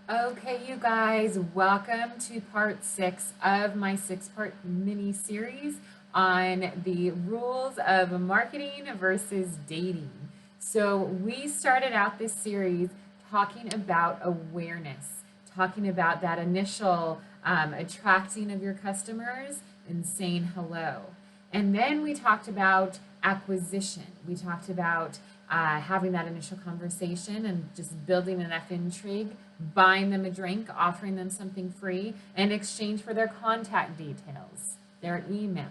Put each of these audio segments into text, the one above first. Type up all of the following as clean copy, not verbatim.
Okay, you guys, welcome to part 6 of my 6-part mini series on the rules of marketing versus dating. So, we started out this series talking about awareness, talking about that initial attracting of your customers and saying hello. And then we talked about acquisition. We talked about having that initial conversation and just building enough intrigue, buying them a drink, offering them something free in exchange for their contact details, their email.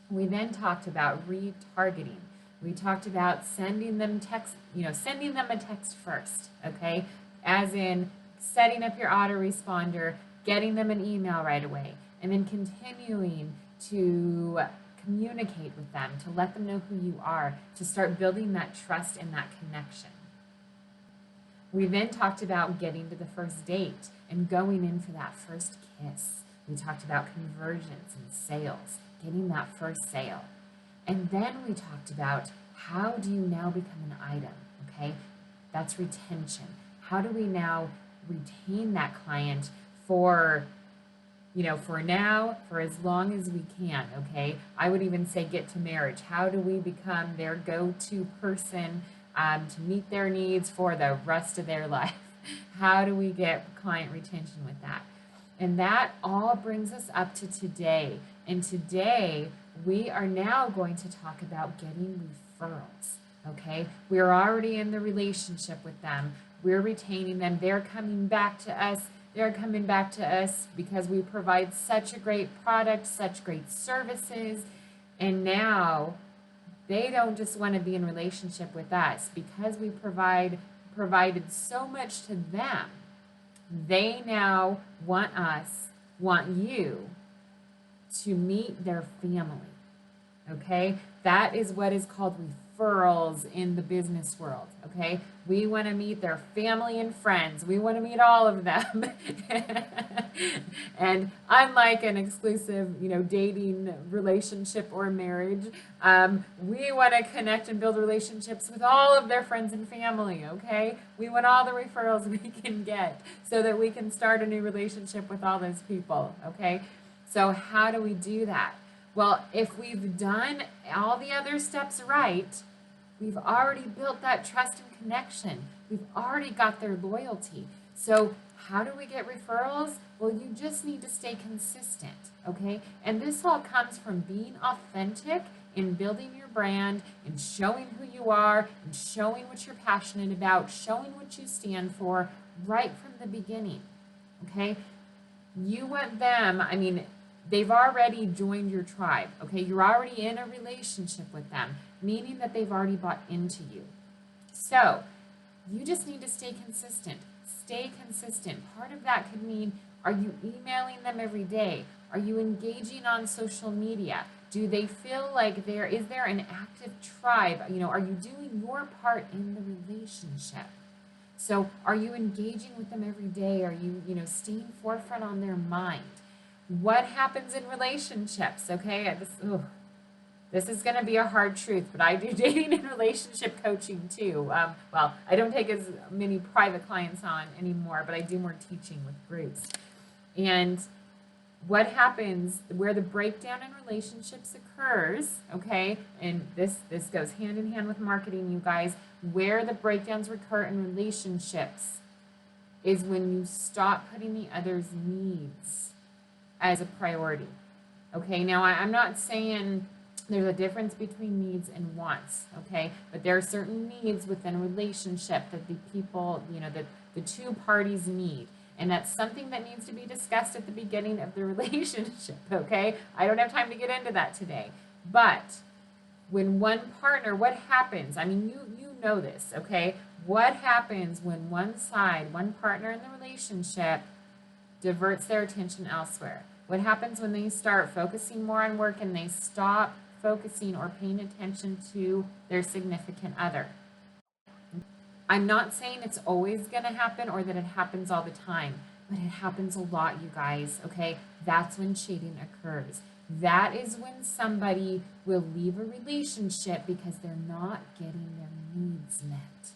We then talked about retargeting. We talked about sending them sending them a text first, okay? As in setting up your autoresponder, getting them an email right away, and then continuing to communicate with them, to let them know who you are, to start building that trust and that connection. We then talked about getting to the first date and going in for that first kiss. We talked about conversions and sales, getting that first sale. And then we talked about how do you now become an item, okay? That's retention. How do we now retain that client for now, for as long as we can, okay? I would even say get to marriage. How do we become their go-to person to meet their needs for the rest of their life? How do we get client retention with that? And that all brings us up to today. And today, we are now going to talk about getting referrals, okay? We're already in the relationship with them. We're retaining them. They're coming back to us. They're coming back to us because we provide such a great product, such great services, and now they don't just want to be in relationship with us because we provided so much to them. They now want you to meet their family. Okay? That is what is called referrals in the business world. Okay? We want to meet their family and friends. We want to meet all of them. And unlike an exclusive, dating relationship or marriage, we want to connect and build relationships with all of their friends and family. Okay? We want all the referrals we can get so that we can start a new relationship with all those people. Okay? So how do we do that? Well, if we've done all the other steps right, we've already built that trust and connection. We've already got their loyalty. So how do we get referrals? Well, you just need to stay consistent, okay? And this all comes from being authentic in building your brand and showing who you are and showing what you're passionate about, showing what you stand for right from the beginning, okay? You want them, they've already joined your tribe, okay? You're already in a relationship with them, meaning that they've already bought into you. So, you just need to stay consistent. Stay consistent. Part of that could mean, are you emailing them every day? Are you engaging on social media? Do they feel like is there an active tribe? Are you doing your part in the relationship? So, are you engaging with them every day? Are you, staying forefront on their mind? What happens in relationships? Okay, this is going to be a hard truth, but I do dating and relationship coaching too. Well, I don't take as many private clients on anymore, but I do more teaching with groups. And what happens where the breakdown in relationships occurs, okay, and this goes hand in hand with marketing, you guys, where the breakdowns occur in relationships is when you stop putting the other's needs as a priority. Okay, now I'm not saying there's a difference between needs and wants, okay? But there are certain needs within a relationship that the people, that the two parties need. And that's something that needs to be discussed at the beginning of the relationship, okay? I don't have time to get into that today. But when one partner, what happens? You know this, okay? What happens when one partner in the relationship diverts their attention elsewhere? What happens when they start focusing more on work and they stop focusing or paying attention to their significant other? I'm not saying it's always going to happen or that it happens all the time, but it happens a lot, you guys, okay? That's when cheating occurs. That is when somebody will leave a relationship because they're not getting their needs met,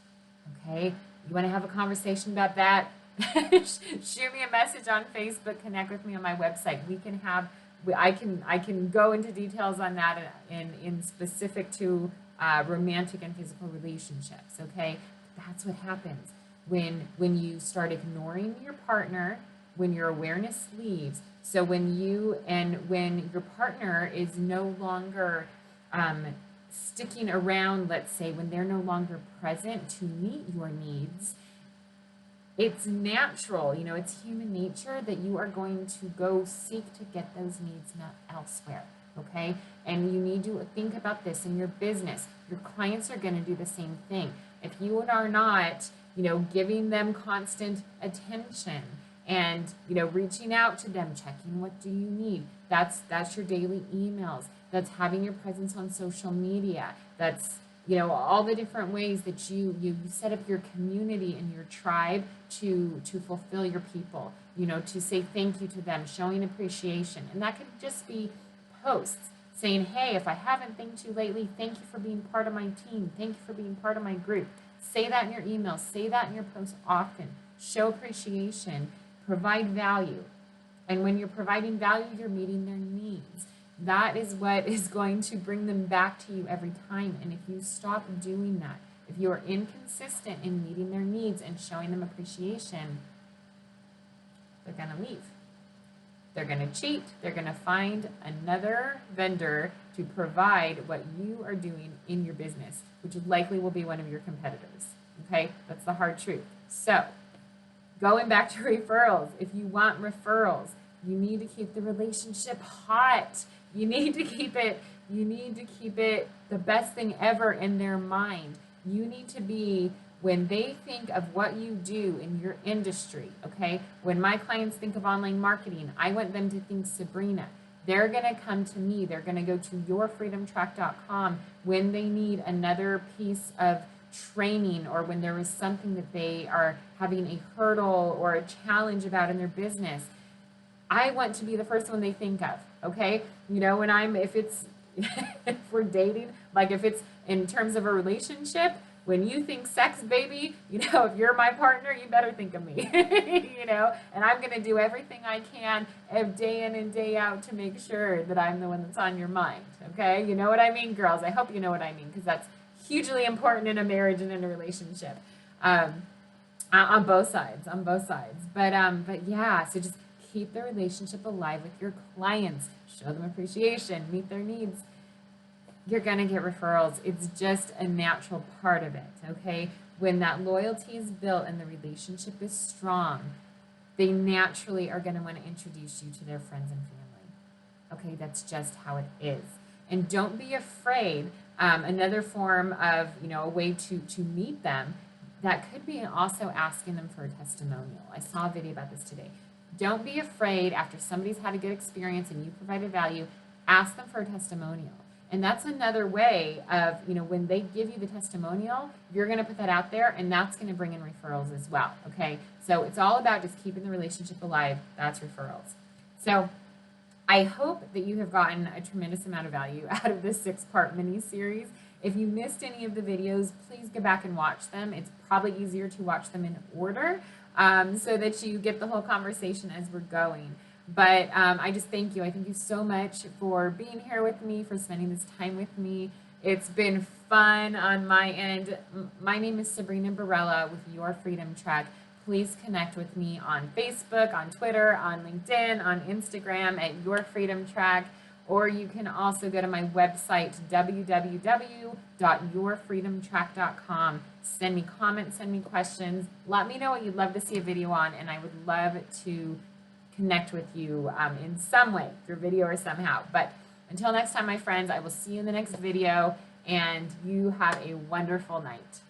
okay? You want to have a conversation about that? Shoot me a message on Facebook, connect with me on my website. I can go into details on that in specific to romantic and physical relationships. Okay, that's what happens when you start ignoring your partner, when your awareness leaves. So when your partner is no longer sticking around, let's say, when they're no longer present to meet your needs, it's natural, it's human nature that you are going to go seek to get those needs met elsewhere, okay? And you need to think about this in your business. Your clients are going to do the same thing. If you are not, giving them constant attention and, reaching out to them, checking what do you need, that's your daily emails. That's having your presence on social media. That's all the different ways that you set up your community and your tribe to fulfill your people, to say thank you to them, showing appreciation. And that could just be posts saying, hey, if I haven't thanked you lately, thank you for being part of my team. Thank you for being part of my group. Say that in your emails. Say that in your posts often. Show appreciation. Provide value. And when you're providing value, you're meeting their needs. That is what is going to bring them back to you every time. And if you stop doing that, if you are inconsistent in meeting their needs and showing them appreciation, they're going to leave. They're going to cheat. They're going to find another vendor to provide what you are doing in your business, which likely will be one of your competitors. Okay, that's the hard truth. So going back to referrals, if you want referrals, you need to keep the relationship hot. You need to keep it the best thing ever in their mind. You need to be, when they think of what you do in your industry, okay? When my clients think of online marketing, I want them to think Sabrina. They're going to come to me. They're going to go to yourfreedomtrack.com when they need another piece of training, or when there is something that they are having a hurdle or a challenge about in their business. I want to be the first one they think of, okay? If we're dating, like if it's in terms of a relationship, when you think sex, baby, if you're my partner, you better think of me, and I'm going to do everything I can day in and day out to make sure that I'm the one that's on your mind, okay? You know what I mean, girls? I hope you know what I mean, because that's hugely important in a marriage and in a relationship, on both sides, but yeah, so just keep the relationship alive with your clients. Show them appreciation, meet their needs. You're going to get referrals. It's just a natural part of it, okay? When that loyalty is built and the relationship is strong, they naturally are going to want to introduce you to their friends and family. Okay, that's just how it is. And don't be afraid. Another form of, a way to meet them, that could be also asking them for a testimonial. I saw a video about this today. Don't be afraid, after somebody's had a good experience and you provided value, ask them for a testimonial. And that's another way of, when they give you the testimonial, you're going to put that out there, and that's going to bring in referrals as well, okay? So it's all about just keeping the relationship alive. That's referrals. So I hope that you have gotten a tremendous amount of value out of this 6-part mini-series. If you missed any of the videos, please go back and watch them. It's probably easier to watch them in order, so that you get the whole conversation as we're going. But I just thank you. I thank you so much for being here with me, for spending this time with me. It's been fun on my end. My name is Sabrina Barella with Your Freedom Track. Please connect with me on Facebook, on Twitter, on LinkedIn, on Instagram at Your Freedom Track. Or you can also go to my website, www.yourfreedomtrack.com. Send me comments, send me questions. Let me know what you'd love to see a video on, and I would love to connect with you in some way, through video or somehow. But until next time, my friends, I will see you in the next video, and you have a wonderful night.